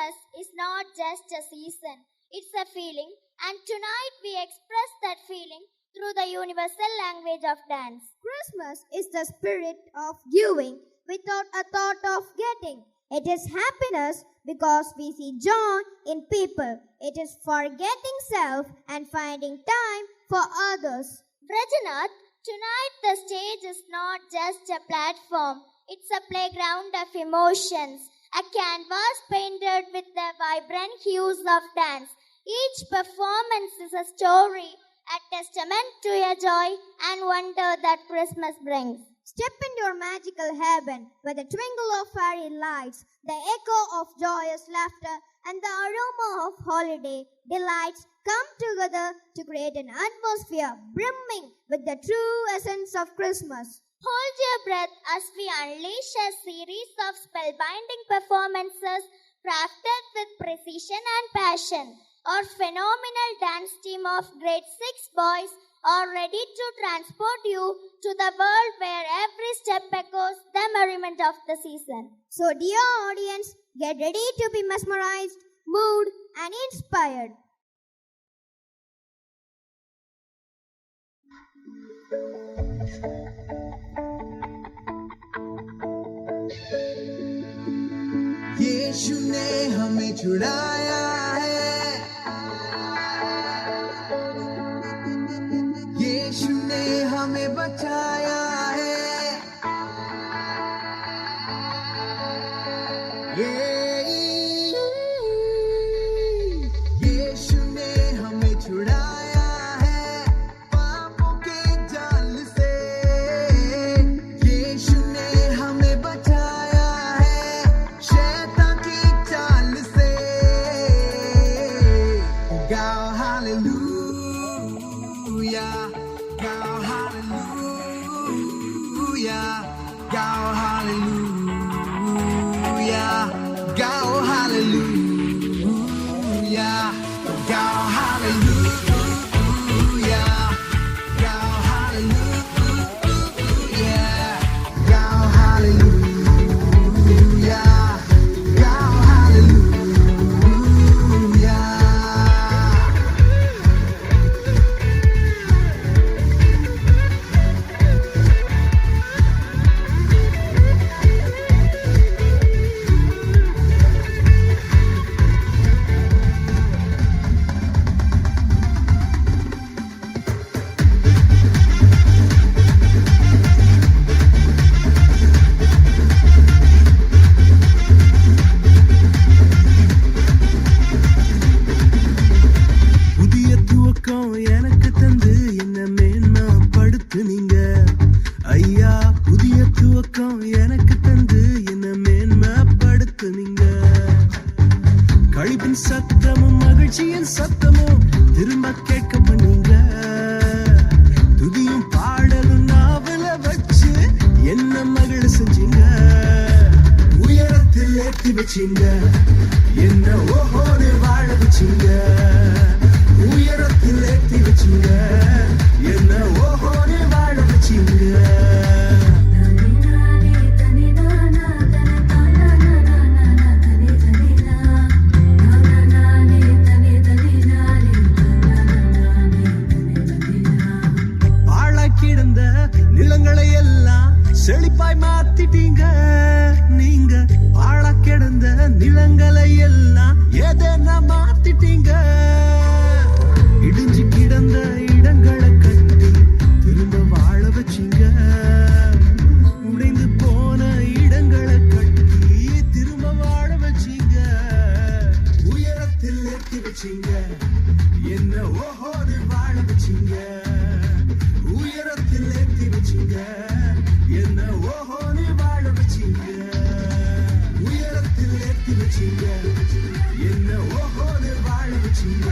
Christmas is not just a season, it's a feeling, and tonight we express that feeling through the universal language of dance. Christmas is the spirit of giving without a thought of getting. It is happiness because we see joy in people. It is forgetting self and finding time for others. Brajanath, tonight the stage is not just a platform, it's a playground of emotions, a canvas painted with the vibrant hues of dance. Each performance is a story, a testament to a joy and wonder that Christmas brings. Step into your magical heaven where the twinkle of fairy lights, the echo of joyous laughter, and the aroma of holiday delights come together to create an atmosphere brimming with the true essence of Christmas. Hold your breath as we unleash a series of spellbinding performances crafted with precision and passion. Our phenomenal dance team of grade 6 boys are ready to transport you to the world where every step echoes the merriment of the season. So, dear audience, get ready to be mesmerized, moved, and inspired. यीशु ने हमें छुड़ाया है, यीशु ने हमें बचाया है, यीशु ने हमें छुड़ाया है पापों के जाल से, यीशु ने हमें बचाया है शैतान की चाल से। गाओ हालेलुया, गाओ हालेलुया, गाओ हालेलुया, गाओ हालेलुया, गाओ हालेलुया, गाओ हालेलुया, गाओ हालेलुया, गाओ हालेलुया। புதிய துவக்கம் எனக்கு தந்து என்ன மேன்மைப்படுத்துனீங்க ஐயா, புதிய துவக்கம் எனக்கு தந்து என்ன மேன்மைப்படுத்துனீங்க. கழிப்பின் சத்தமும் மகிழ்ச்சியின் சத்தமும் திரும்ப கேட்க பண்ணீங்க. துதியும் பாடலும் நாவல வச்சு என்ன மகிழ செஞ்சீங்க. உயரத்தில் ஏற்றி வச்சீங்க, என்ன ஓஹோடு வாழ வச்சீங்க. உயரத்தில் ஏற்றி வச்சீங்க, என்ன ஓஹோடு வாழ வச்சீங்க. கிடந்த நிலங்களை எல்லாம் செழிப்பாய் மாத்திட்டீங்க. நீங்க பாழா கிடந்த நிலங்களை எல்லாம் எதன மாத்திட்டீங்க. இடிஞ்சு கிடந்த இடங்களை கட்டி திரும்ப வாழ வச்சீங்க. உடைந்து போன இடங்களை கட்டி திரும்ப வாழ வச்சீங்க. உயரத்தில் ஏற்றி வச்சீங்க, என்ன ஓஹோடு வாழ வச்சீங்க. உயரத்தில் ஏற்றி வச்சீங்க, என்ன ஓஹோன்னு வாழ வச்சீங்க. உயரத்தில் ஏற்றி வச்சீங்க, என்ன ஓஹோன்னு வாழ வச்சீங்க.